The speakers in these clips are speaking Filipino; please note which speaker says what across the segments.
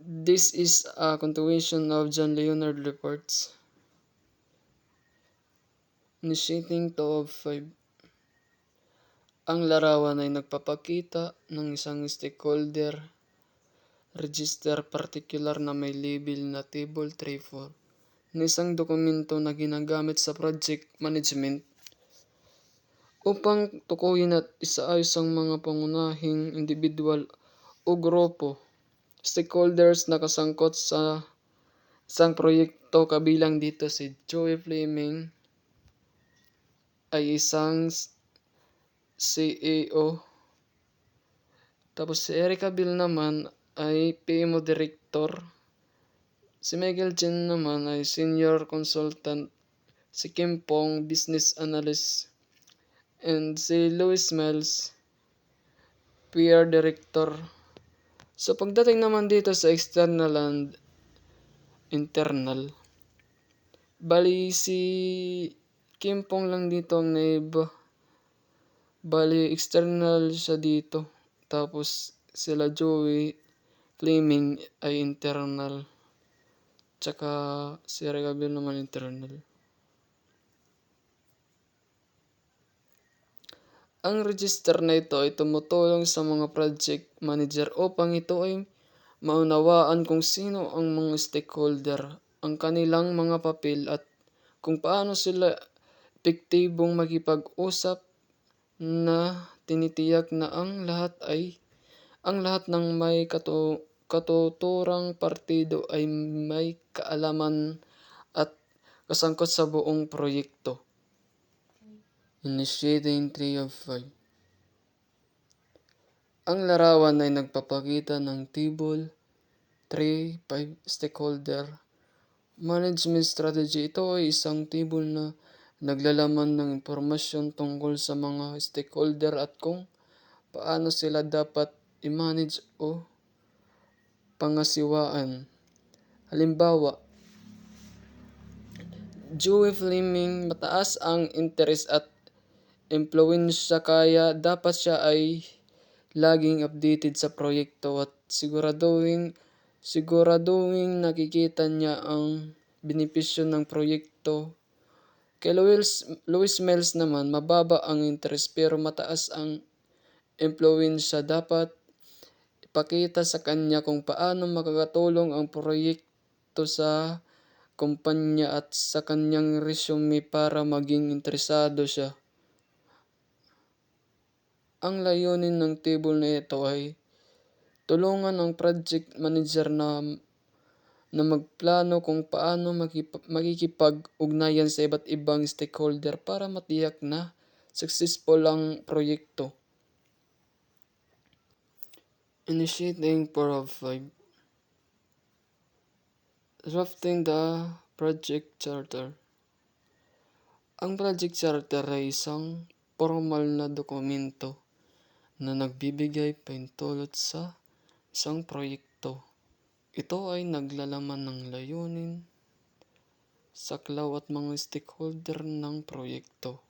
Speaker 1: This is a continuation of John Leonard reports. Initiating to of 5. Ang larawan ay nagpapakita ng isang stakeholder register particular na may label na Table 34 na isang dokumento na ginagamit sa project management upang tukuyin at isaayos ang mga pangunahing individual o grupo stakeholders na kasangkot sa isang proyekto. Kabilang dito si Joey Fleming ay isang CEO. Tapos si Erica Bill naman ay PMO Director. Si Michael Chen naman ay Senior Consultant. Si Kim Pong, Business Analyst. And si Louis Miles, PR Director. So pagdating naman dito sa external and internal, bali si Kim Pong lang dito ang naiba. Bali external siya dito. Tapos sila Joey Fleming ay internal. Tsaka si Regabil naman internal. Ang register na ito ay tumutulong sa mga project manager upang ito ay maunawaan kung sino ang mga stakeholder, ang kanilang mga papel at kung paano sila epektibong makipag-usap na tinitiyak na ang lahat ng may katuturang partido ay may kaalaman at kasangkot sa buong proyekto. Initiating 3 of 5. Ang larawan ay nagpapakita ng Table 3-5 Stakeholder Management Strategy. Ito ay isang table na naglalaman ng impormasyon tungkol sa mga stakeholder at kung paano sila dapat i-manage o pangasiwaan. Halimbawa, Joey Fleming, mataas ang interes at impluwensya kaya dapat siya ay laging updated sa proyekto at siguraduhin nakikita niya ang benepisyo ng proyekto. Kay Louis Miles naman, mababa ang interes pero mataas ang impluwensya. Dapat ipakita sa kanya kung paano makakatulong ang proyekto sa kumpanya at sa kanyang resume para maging interesado siya. Ang layunin ng table na ito ay tulungan ang project manager na magplano kung paano makikipag-ugnayan sa iba't ibang stakeholder para matiyak na successful ang proyekto. Initiating 4 of 5. Drafting the project charter. Ang project charter ay isang formal na dokumento na nagbibigay pahintulot sa isang proyekto. Ito ay naglalaman ng layunin, saklaw at mga stakeholder ng proyekto.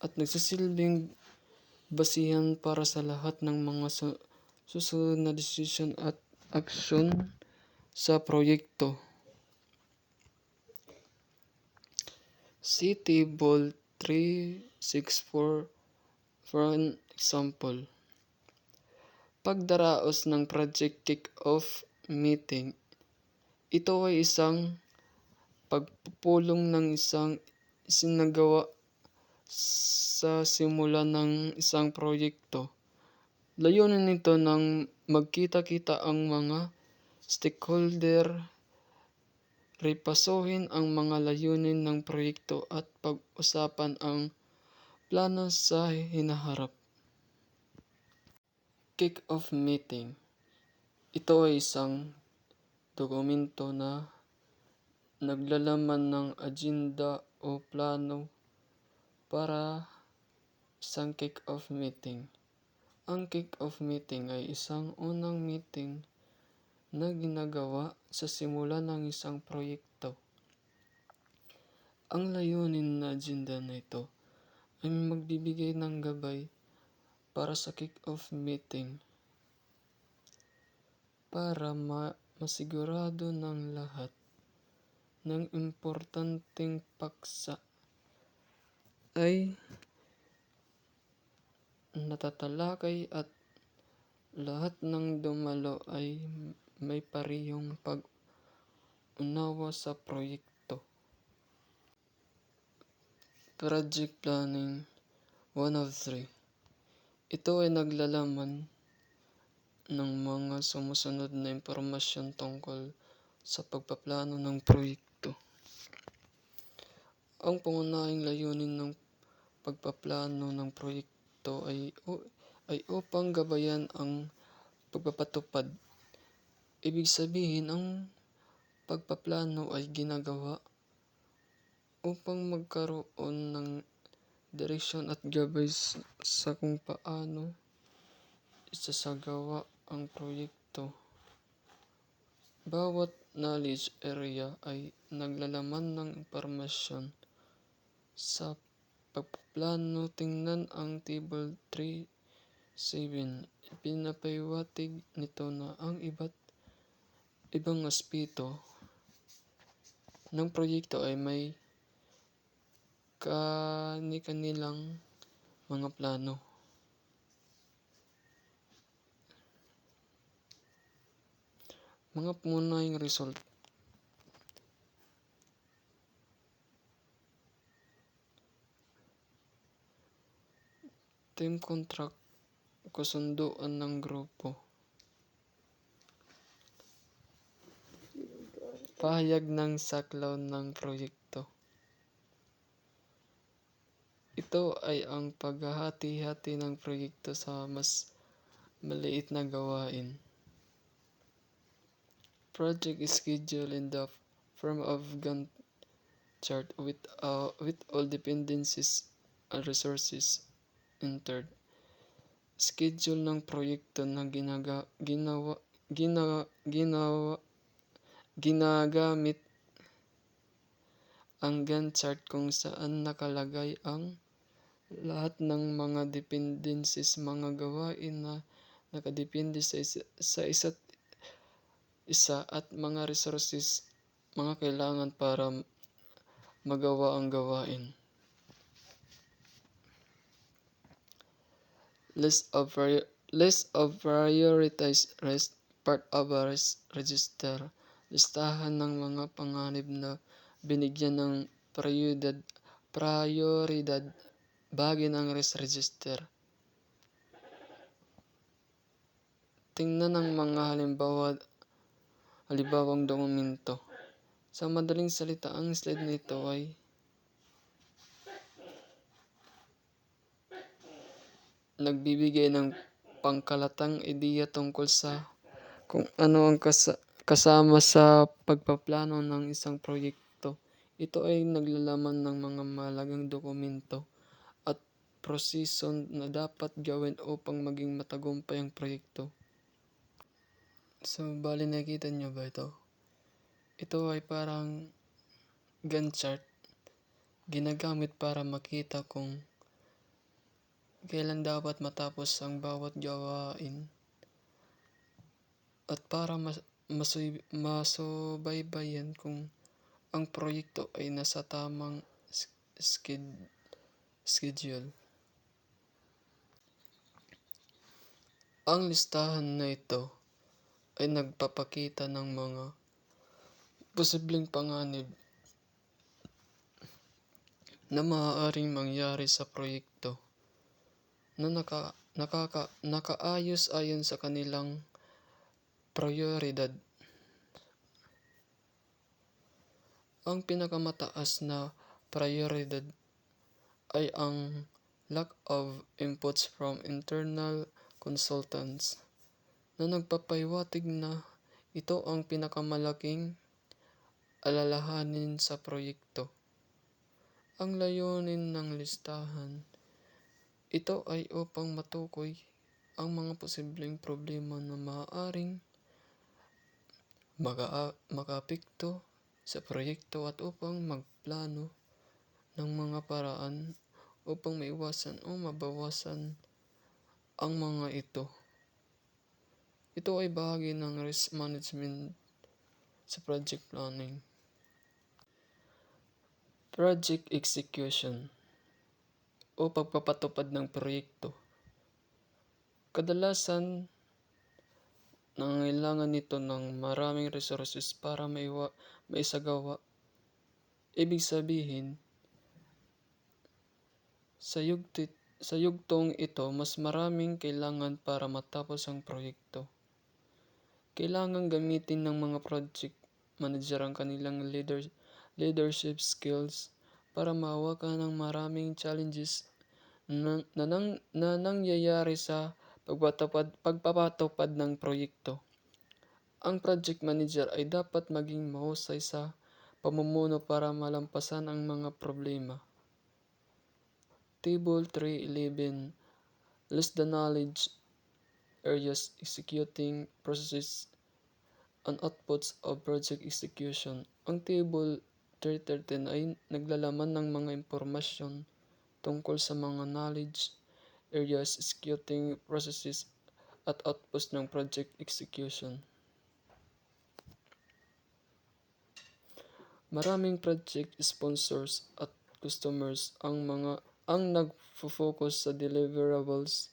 Speaker 1: At nagsisilbing basihan para sa lahat ng mga susunod na desisyon at aksyon sa proyekto. See Table 364 for an example. Pagdaraos ng project kick-off meeting. Ito ay isang pagpupulong ng isang isinagawa sa simula ng isang proyekto. Layunin nito nang magkita-kita ang mga stakeholder, repasuhin ang mga layunin ng proyekto at pag-usapan ang plano sa hinaharap. Kick-off meeting. Ito ay isang dokumento na naglalaman ng agenda o plano para isang kick-off meeting. Ang kick-off meeting ay isang unang meeting na ginagawa sa simula ng isang proyekto. Ang layunin na agenda na ito ay magbibigay ng gabay para sa kick-off meeting. para masigurado ng lahat ng importanteng paksa ay natatalakay at lahat ng dumalo ay may parehong pag-unawa sa proyekto. Project Planning 1 of 3. Ito ay naglalaman ng mga sumusunod na impormasyon tungkol sa pagpaplano ng proyekto. Ang pangunahing layunin ng pagpaplano ng proyekto ay upang gabayan ang pagpapatupad. Ibig sabihin, ang pagpaplano ay ginagawa upang magkaroon ng direksyon at gabay sa kung paano isasagawa ang proyekto. Bawat knowledge area ay naglalaman ng impormasyon sa pagpaplano. Tingnan ang Table 3.7. Pinapahiwatig nito na ang iba't ibang aspeto ng proyekto ay may kani-kanilang mga plano. Mga pangunahing result. Team contract, kasunduan ng grupo. Pahayag ng saklaw ng proyekto. Ito ay ang paghahati-hati ng proyekto sa mas maliit na gawain. Project schedule in the form of Gantt chart with all dependencies and resources entered. Schedule ng proyekto na ginagamit ang Gantt chart kung saan nakalagay ang lahat ng mga dependencies, mga gawain na nakadepende sa isa't isa at mga resources, mga kailangan para magawa ang gawain. List of prioritized part of a register. Listahan ng mga panganib na binigyan ng prioridad bahagi ng register. Tingnan ang mga halimbawang dokumento. Sa madaling salita, ang slide nito ay nagbibigay ng pangkalatang ideya tungkol sa kung ano ang kasama sa pagpaplano ng isang proyekto. Ito ay naglalaman ng mga mahalagang dokumento at proseso na dapat gawin upang maging matagumpay ang proyekto. So, bali nakita nyo ba ito? Ito ay parang Gantt chart. Ginagamit para makita kung kailan dapat matapos ang bawat gawain at para masubaybayan kung ang proyekto ay nasa tamang schedule. Ang listahan na ito ay nagpapakita ng mga posibleng panganib na maaaring mangyari sa proyekto na nakaayos ayon sa kanilang prioridad. Ang pinakamataas na prioridad ay ang lack of inputs from internal consultants na nagpapahiwatig na ito ang pinakamalaking alalahanin sa proyekto. Ang layunin ng listahan ito ay upang matukoy ang mga posibleng problema na maaaring makaapekto sa proyekto at upang magplano ng mga paraan upang maiwasan o mabawasan ang mga ito. Ito ay bahagi ng risk management sa project planning. Project execution o pagpapatupad ng proyekto. Kadalasan, nangangailangan nito ng maraming resources para maisagawa. Ibig sabihin, sa yugtong ito, mas maraming kailangan para matapos ang proyekto. Kailangan gamitin ng mga project manager ang kanilang leadership skills para mahawakan ng maraming challenges na nangyayari sa pagpapatupad ng proyekto. Ang project manager ay dapat maging mahusay sa pamumuno para malampasan ang mga problema. Table 311 list the knowledge areas, executing processes, and outputs of project execution. Ang Table 313 ay naglalaman ng mga impormasyon tungkol sa mga knowledge areas, executing processes, at outputs ng project execution. Maraming project sponsors at customers ang nagfo-focus sa deliverables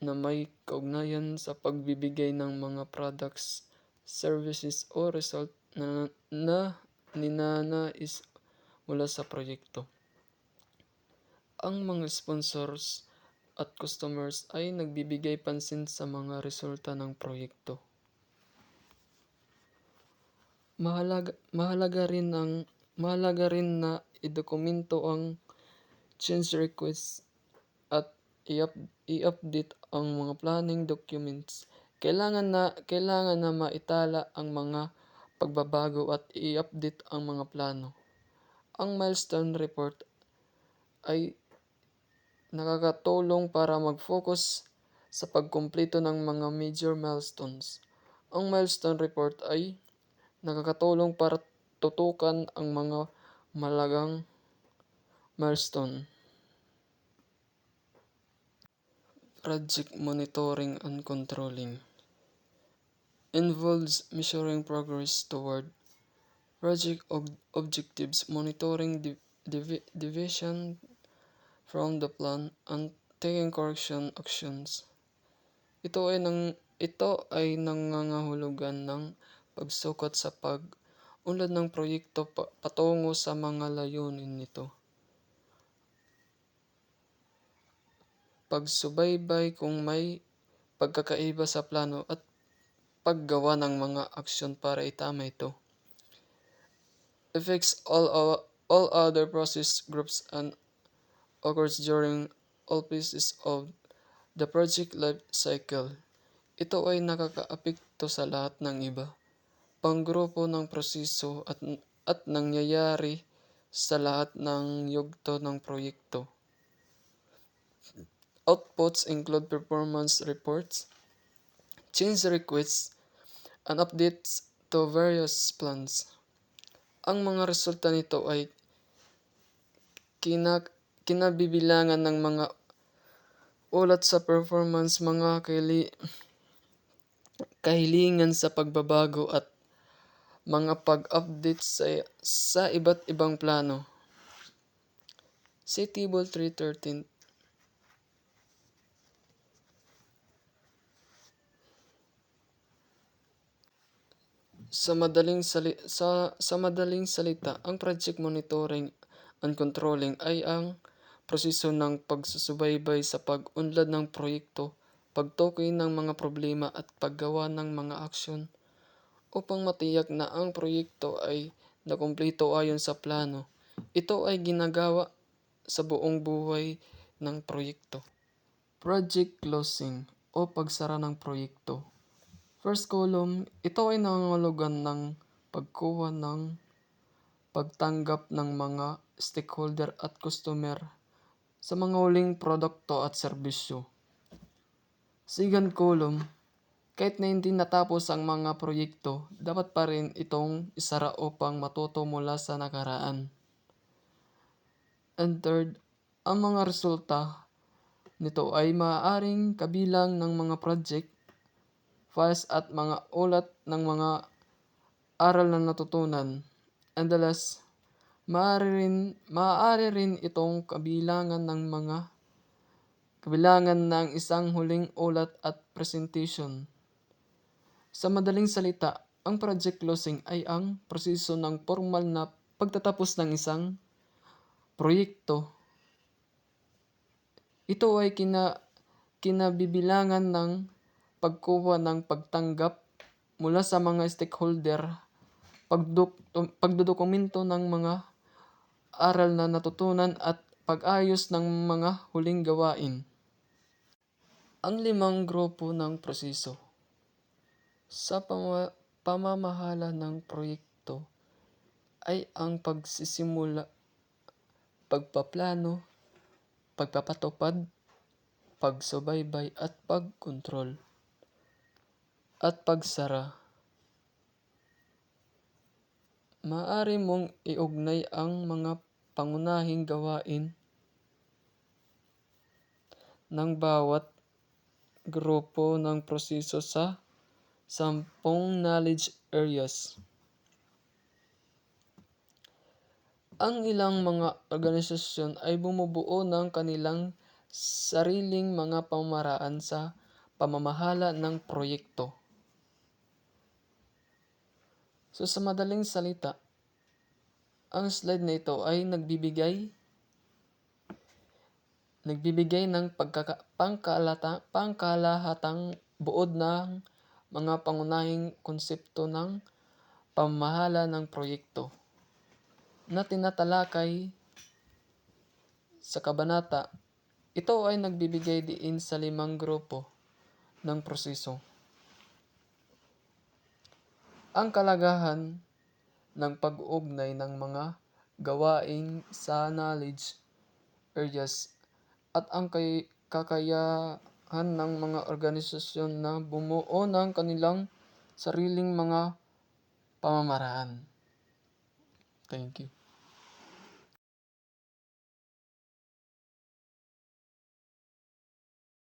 Speaker 1: na may kaugnayan sa pagbibigay ng mga products, services o result na ninanais mula sa proyekto. Ang mga sponsors at customers ay nagbibigay pansin sa mga resulta ng proyekto. Mahalaga rin na idokumento ang change requests at i-update ang mga planning documents. Kailangan na maitala ang mga pagbabago at i-update ang mga plano. Ang milestone report ay nakakatulong para mag-focus sa pagkumpleto ng mga major milestones. Ang milestone report ay nakakatulong para tutukan ang mga malagang milestone. Project monitoring and controlling involves measuring progress toward project objectives, monitoring deviation from the plan, and taking correction actions. Ito ay nangangahulugan ng pagsukat sa pag-unlad ng proyekto patungo sa mga layunin nito. Pagsubaybay kung may pagkakaiba sa plano at paggawa ng mga aksyon para itama ito. Affects all other process groups and occurs during all phases of the project life cycle. Ito ay nakakaapekto sa lahat ng iba pang grupo ng proseso at nangyayari sa lahat ng yugto ng proyekto. Outputs include performance reports, change requests, and updates to various plans. Ang mga resulta nito ay kinabibilangan ng mga ulat sa performance, mga kahilingan sa pagbabago at mga pag-update sa iba't ibang plano. See Table 313. Sa madaling salita, ang project monitoring and controlling ay ang proseso ng pagsusubaybay sa pag-unlad ng proyekto, pagtukoy ng mga problema at paggawa ng mga aksyon upang matiyak na ang proyekto ay nakumpleto ayon sa plano. Ito ay ginagawa sa buong buhay ng proyekto. Project closing o pagsara ng proyekto. First column, ito ay nangangahulugan ng pagkuha ng pagtanggap ng mga stakeholder at customer sa mga huling produkto at serbisyo. Second column, kahit na hindi natapos ang mga proyekto, dapat pa rin itong isara upang matuto mula sa nakaraan. And third, ang mga resulta nito ay maaaring kabilang ng mga project, files at mga ulat ng mga aral na natutunan. Adalas, maaari rin itong kabilangan ng isang huling ulat at presentation. Sa madaling salita, ang project closing ay ang proseso ng formal na pagtatapos ng isang proyekto. Ito ay kinabibilangan ng pagkuha ng pagtanggap mula sa mga stakeholder, pagdodokumento ng mga aral na natutunan at pag-ayos ng mga huling gawain. Ang 5 grupo ng proseso. Sa pamamahala ng proyekto ay ang pagsisimula, pagpaplano, pagpapatupad, pagsubaybay at pagkontrol, at pagsara. Maaari mong iugnay ang mga pangunahing gawain ng bawat grupo ng proseso sa 10 knowledge areas. Ang ilang mga organisasyon ay bumubuo ng kanilang sariling mga pamamaraan sa pamamahala ng proyekto. So sa madaling salita, ang slide na ito ay nagbibigay ng pangkalahatang buod ng mga pangunahing konsepto ng pamamahala ng proyekto na tinatalakay sa kabanata. Ito ay nagbibigay diin sa 5 grupo ng proseso. Ang kalagahan ng pag-uugnay ng mga gawain sa knowledge areas at ang kakayahan ng mga organisasyon na bumuo ng kanilang sariling mga pamamaraan. Thank you.